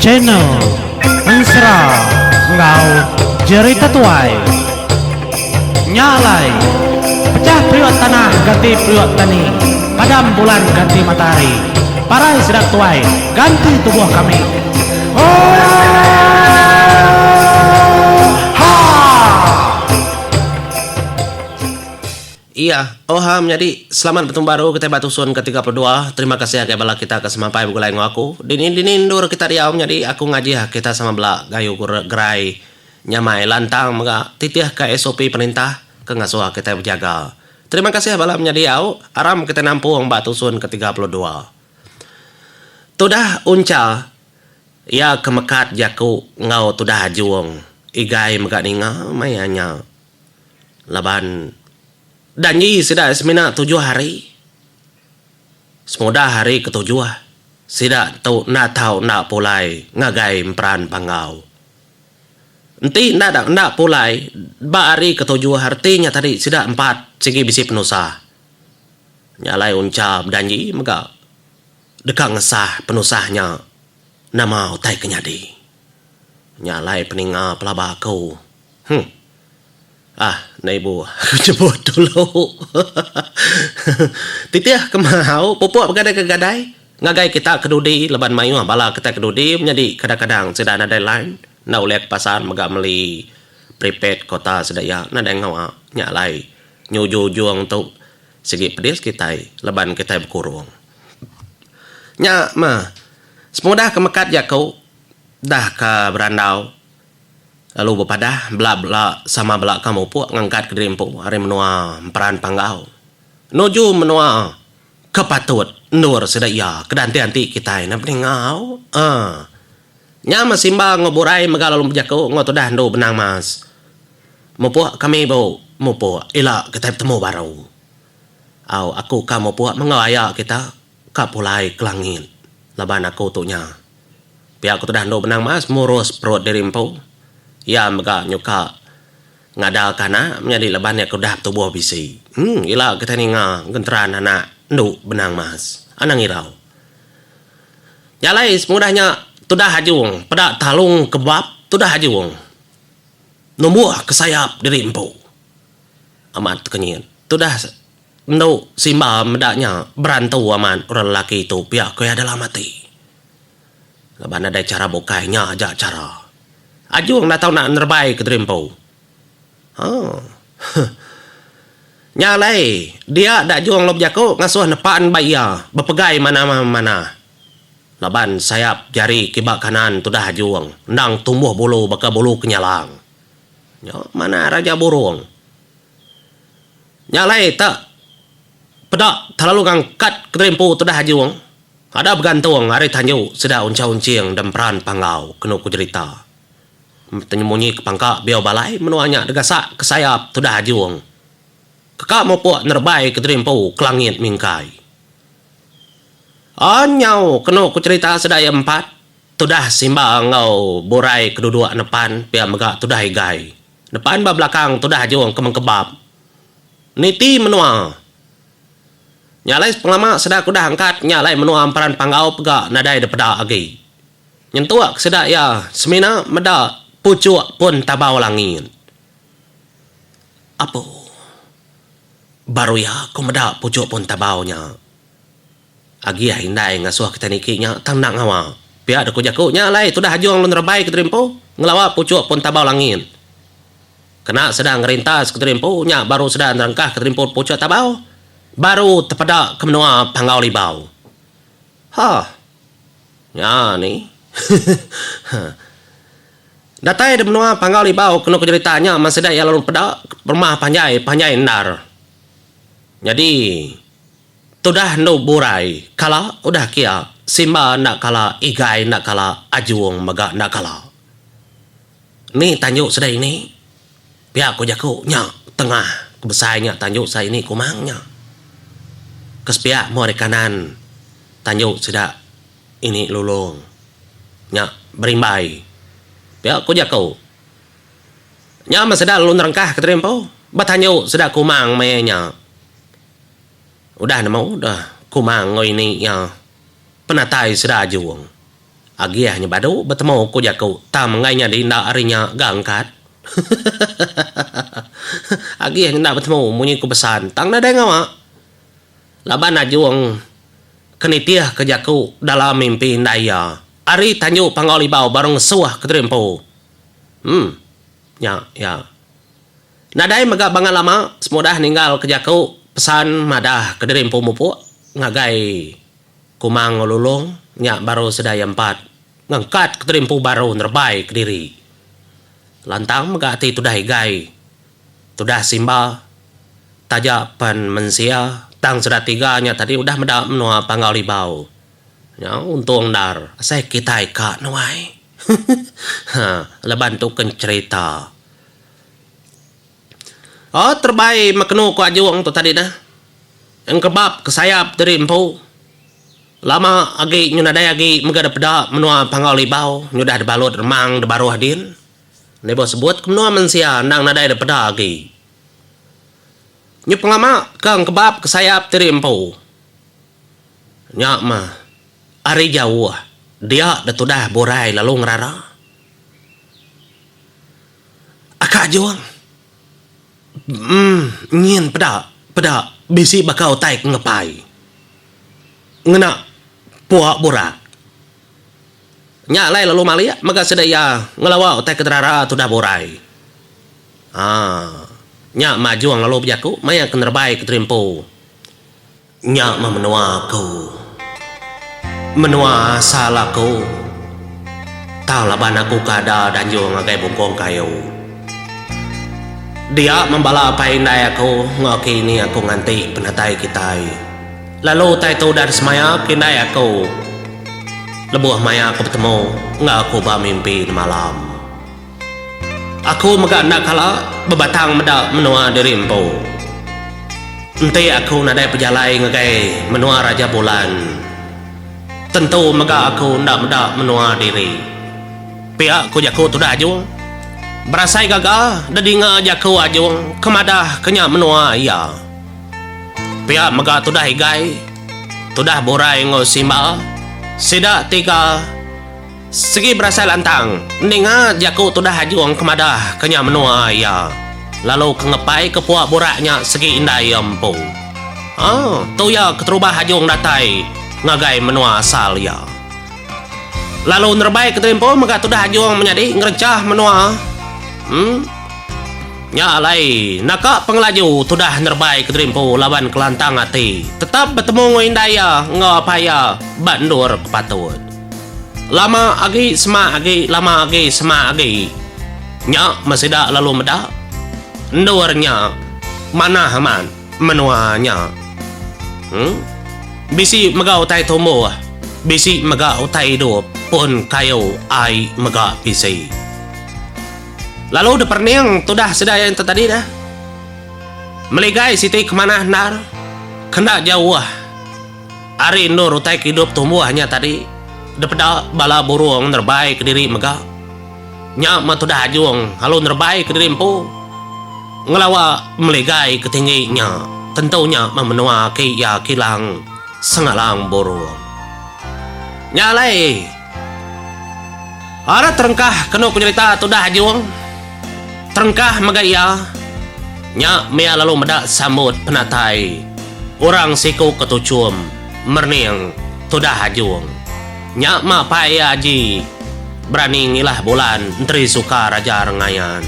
channel Ansra Ngau Jerita Tuai Nyalai Pecah priok tanah ganti priok tani, padam bulan ganti matahari, parai sedap tuai ganti tubuh kami. Iya, oham jadi selamat bertemu baru kita batusun ke-32. Terima kasih ya bala kita ke semampai begulai ngaku. Dinin dur kita diam jadi aku ngaji kita sama bela gayu gerai nyamai lantang maka titih ke SOP perintah ke ngasuh kita berjaga. Terima kasih ya bala menjadi au aram kita nampung batusun ke-32. Tudah uncal ya kemekat jaku ngau tudah juang igai megak ninga mayanya laban danyi sudah semina 7 hari. Semoga hari ke-7 sida tu na tau na pulai ngagai peran pangau. Nanti na pulai ba hari ke-7 artinya tadi sida 4 segi bisi penusa. Nyalai uncap danyi mega dekang ngesah penusahnya nama utai kenyadi. Nyalai peninga pelaba kau. Nah ibu, aku jemput dulu. Titiah kemau, pupuk bergadai-gadai. Ngagai kita kedudi, leban mayu bala kita kedudi menjadi kadang-kadang sudah ada lain. Na ulek pasar megak meli prepaid kota sedaya. Nada ngawa nyalai nyuju juang tu segi pedis kita, leban kita berkurung. Nya mah, semudah kemekat ya kau dah ke berandau. Lalu bepadah bela sama bela kamu pun ngangkat ke diri pun hari menua peran panggau. Nuju menua kepatut nur sedaya kedanti-anti kita ini peningau. Nya masimba ngoburai megalalu berjaku ngoto dah ndo benang mas. Mupu kami bau mupu ila kita bertemu baru. Aku kamu pun mengawaya kita kapulai kelangit. Laban aku tunya. Pihak aku dah ndo benang mas murus perut diri pun. Ya mega nyuka ngada kana menjadi leban ya kudah tubuh bisi. Ila kita ni genteran anak ndu benang mas. Anang irau. Jalai semudahnya tudah hajung pada talung kebab tudah hajung. Numbuh kesayap diri empu. Amat kenyit. Tudah ndu simba medaknya berantu aman orang lelaki itu pihak kaya adalah mati. Leban ada cara bukainya aja cara. Ajung nak tahu nak nerbai ke Drimpo. Nyalai dia dak juang lob jako ngasuh nepaan baya berpegai mana-mana. Laban sayap jari kibak kanan tudah juang ndang tumbuh bulu baka bulu kenyalang. Mana raja burung. Nyalai tak pedak terlalu ngangkat ke Drimpo tudah juang. Ada bergantung hari tanju sudah uncau-uncing dan peran panggau kena ku cerita. Tenyembunyi ke pangkak biau balai menuanya degasak ke sayap tudah juang. Kakak mau puak nerbai ke Drimpo kelangit mingkai. Anyau kena ku cerita sedaya 4 tudah simba ngau borai kedua depan pia megak tudah igai. Depan ba belakang tudah juang kemeng kebab. Niti menua. Nyalai penglama sedar kudah angkat nyalai menua peran panggau pegak nadai depada agi. Nyentuak sedar ya semina meda pucuk pun tabau langit. Apa? Baru ya aku medak pucuk pun tabaunya. Agi hindai ngasuh kita nikinya tang nak ngawa. Pihak deku jakunya lai tu dah juang lun rebai ke Drimpo ngelawa pucuk pun tabau langit. Kena sedang ngerintas ke Drimpo nya baru sedang rangkah ke Drimpo pucuk tabau. Baru terpedak ke menua panggau libau. Ya ni. Datai de menua panggal libau kena ceritanya masih dah ya lalu pedak rumah panjai ndar. Jadi tudah no burai kala udah kia simba nak kala igai nak kala ajuang megak nak kala. Ni tanjuk sedai ini pihak ku jaku nya tengah kebesarnya tanjuk saya ini kumangnya. Kespiak mau kanan tanjuk sedak ini lulung nya berimbai. Pihak ku jaku. Nya maseda lun rangkah ke Drimpo. Batanyo sedar kumang mayanya. Udah nama udah kumang ngoi ini ya. Penatai sedar juang. Agiahnya baru bertemu ku jaku. Tam ngainya di ndak arinya gangkat. Agiahnya ndak bertemu munyi ku pesan. Tang nada ngawa. Laban ajuang kenitiah ke jaku dalam mimpi ndaya. Ari tanju pangolibau bareng suah keterimpu. Ya. Nadai megak bangan lama. Semudah ninggal ke jaku. Pesan madah keterimpu mupu. Ngagai kumang ngolulung. Nya baru sedaya 4 ngangkat keterimpu baru nerbai ke diri. Lantang megati tudah higai. Tudah simba. Tajak pan mensia. Tang sudah 3 nya tadi udah medak menua pangolibau. Ya, untung dar. Saya kita ika nuai. Leban tu cerita. Oh, terbaik maknu ku ajuang tu tadi dah. Yang kebab kesayap dari empu. Lama agi nyunadai agi megada peda menua pangolibau. Nyudah debalut remang debaru hadin. Nebo sebut menua mensia nang nadai de peda agi. Nyu penglama kang kebab kesayap dari empu. Nyak mah. Ari jauh. Dia dah borai lalu ngerara. Aka ajuang. Nyin peda bisi bakau taik ngepai. Ngena puak borak. Nya lai lalu malia maka sedaya ngelawa taik keterara tu dah borai. Nya majuang lalu bijaku maya kenerbai keterimpu. Nya menua aku. Menua salahku. Tahu laban aku kada dan juang ngagai bungkong kayu. Dia membala apa indai aku ngakini aku nganti penatai kitai. Lalu tai tu dari semaya kindai aku. Lebuh maya aku bertemu ngak aku mimpi malam. Aku megak nak kala bebatang medak menua dirimpu. Enti aku nadai pejalai ngagai menua raja bulan. Tentu megak aku ndak medak menua diri. Pihak ku jaku tu dah ajung. Berasai gagah dadinga jaku ajung kemadah kenya menua iya. Pihak megak tu dah higai. Tu dah borai ngo simba. Sida 3 segi berasai lantang. Ninga jaku tu dah ajung kemadah kenya menua iya. Lalu kengepai ke puak boraknya segi indai empu. Tu ya keterubah ajung datai ngagai menua asal ya. Lalu nerbai keterimpu maka tu dah ajung menjadi ngerencah menua. Nya alai naka pengelaju tu dah nerbai keterimpu lawan kelantang hati. Tetap bertemu ngoindaya ngapaya bandur kepatut. Lama agi sema agi lama agi sema agi. Nya masih dak lalu medak. Ndurnya mana haman menuanya. Bisi megau tai tomo. Bisi megau tai hidup pun kayu ai mega bisi. Lalu deperniang tu dah sedaya yang tadi dah. Meligai siti kemana nar. Kena jauh. Ari nur utai hidup tumbuhnya tadi. Depeda bala burung nerbai ke diri mega. Nyak mah tu dah ajung. Lalu nerbai ke diri empu. Ngelawa meligai ketingginya. Tentunya memenua ki ya kilang sengalang burung. Nyalai. Ada terengkah kena penyerita tu dah ajung. Terengkah megaya. Nya mea lalu medak sambut penatai. Orang siku ketucum. Merning tudah ajung. Nya ma paya aji. Berani ngilah bulan. Enteri suka raja rengayan.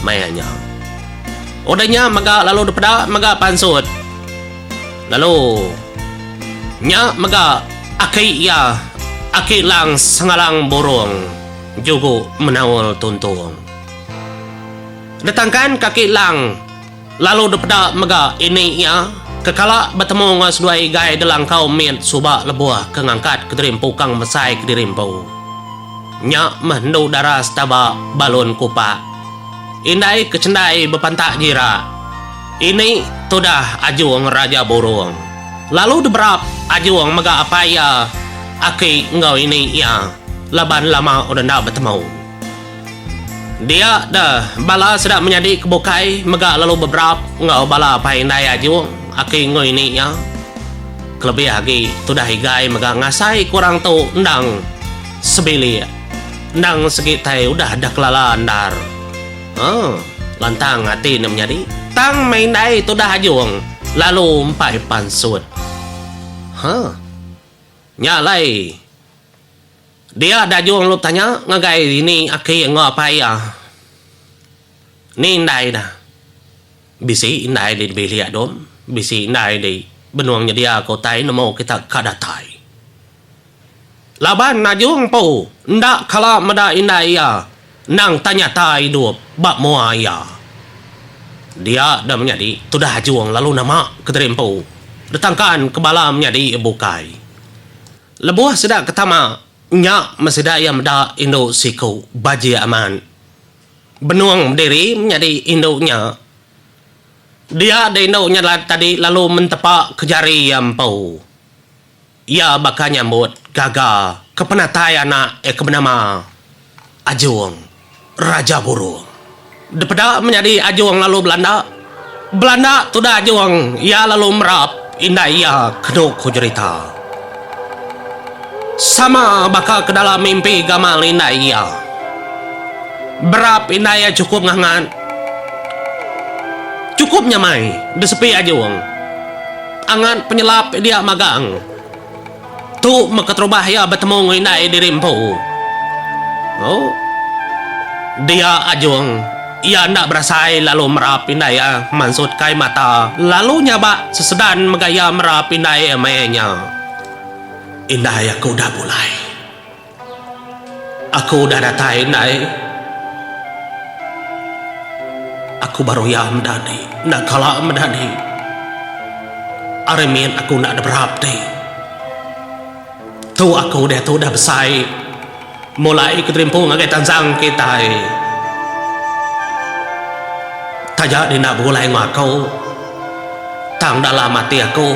Mayanya. Odanya mega lalu depeda mega pansut. Lalu. Nya mega aki ya. Aki lang sengalang burung. Jugu menawal tuntung. Datangkan kaki lang. Lalu depeda mega ini ya. Kekala bertemu ngas dua igai dalang kau miet subak lebuah kengangkat keterimpu kang mesai kedirimpu. Nya mendu daras taba balon kupa. Indai kecendai bepantak jira. Ini tudah ajuang raja burung. Lalu deberap ajuang mega apa ya. Aki ngau ini ya. Laban lama udah ndak bertemu. Dia dah bala sedang menjadi kebukai mega lalu beberapa ngau bala pain daya ju aki ngoi ini ya kelebih lagi tu dah higai mega ngasai kurang tu ndang sebili nang segi tay udah ada kelalaan dar. Lantang hati na menjadi tang main dai tu dah juang lalu empai pansut. Nyalai dia ada juang lu tanya ngagai ini aki ngapai ya. Ni indai dah. Bisi indai di beli adom, bisi indai di benuangnya dia kau tai namo kita kadatai. Laban najung po, ndak kala mada indai ya. Nang tanya tai duop bak moa ya. Dia dah menjadi tu dah juang lalu nama keterimpo. Datangkan ke balam menjadi bukai. Lebuah sedak ketama nyak masida yang meda Indo siku baji aman. Benuang diri menjadi Indonya. Dia ada Indonya tadi lalu mentepak ke jari yang pau. Ia bakal nyambut gagal ke penatai anak ke bernama Ajung Raja Burung. Daripada menjadi Ajung lalu Belanda tu dah Ajung. Ia lalu merap indah ia keduk kujerita. Sama bakal ke dalam mimpi gamal indah ia. Berap indah ia cukup ngangan. Cukup nyamai di sepi Ajung. Angan penyelap dia magang. Tu makatrubah ya bertemu nginai di rimpu. Dia Ajung. Ia nak berasai lalu merap indaya mansut kai mata. Lalu nyaba sesedan megaya merap indaya mainnya. Indaya aku dah mulai. Aku dah datai indai. Aku baru ya mendadi. Nak kalah mendadi. Aremin aku nak ada berap deh. Tu aku dah tu dah besai. Mulai keterimpu ngagai tansang kita. Tajak di nak bulai ngakau. Tang dalam hati aku.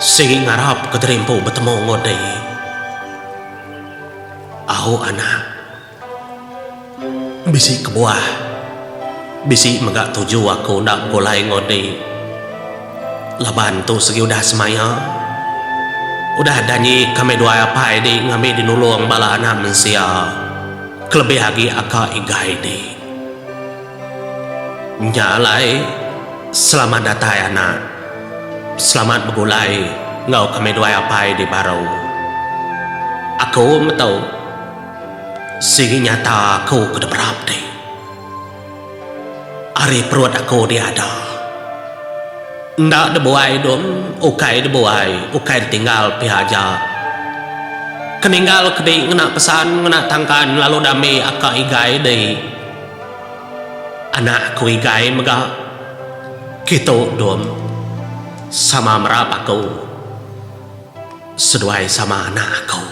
Sigi ngarap keterimpu bertemu ngode. Aku anak. Bisi kebuah. Bisi megak tuju aku nak bulai ngode. Laban tu segi udah semaya. Udah danyi kami dua apa di ngami dinulung bala anak mensia. Kelebih lagi aka igai di. Nyalai selamat datang anak. Selamat bergulai ngau kami dua apa di barau. Aku tahu sigi nyata aku kuda berap di. Ari perut aku dia ada. Ndak debuai dom, ukai debuai, ukai ditinggal pihaja. Keninggal kedi ngena pesan, ngena tangkan lalu dami aka igai deh. Anak aku igai mega. Kita dom sama merap aku. Seduai sama anak aku.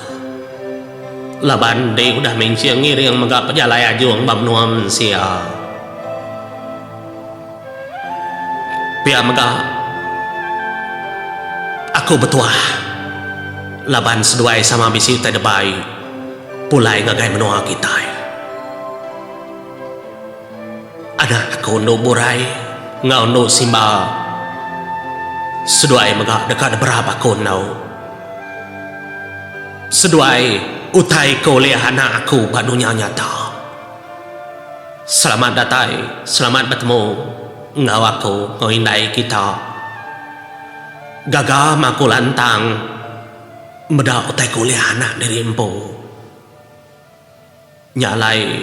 Laban deh udah menciang ngiring mega pejalai Ajung bamnuam sia. Pia mega. Aku betua. Laban seduai sama bisi tai debai. Pulai ngagai menua kita. Anak aku no burai. Ngau no simba. Seduai mega dekat berapa aku nau. Seduai utai ko lihat anak aku pada dunia nyata. Selamat datang. Selamat bertemu. Ngau aku ngau indai kita. Gagal maku lantang meda utai kuliah anak dari empu. Nyalai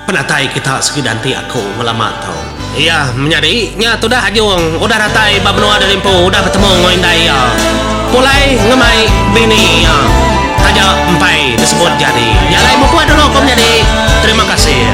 penatai kita segidanti aku melamat tau. Iya menjadi nya tu dah Ajung udah datai babnua dari empu udah bertemu ngoindai ya. Pulai ngemai bini ya. Aja empai disebut jadi. Nyalai mupu dulu kau menjadi. Terima kasih.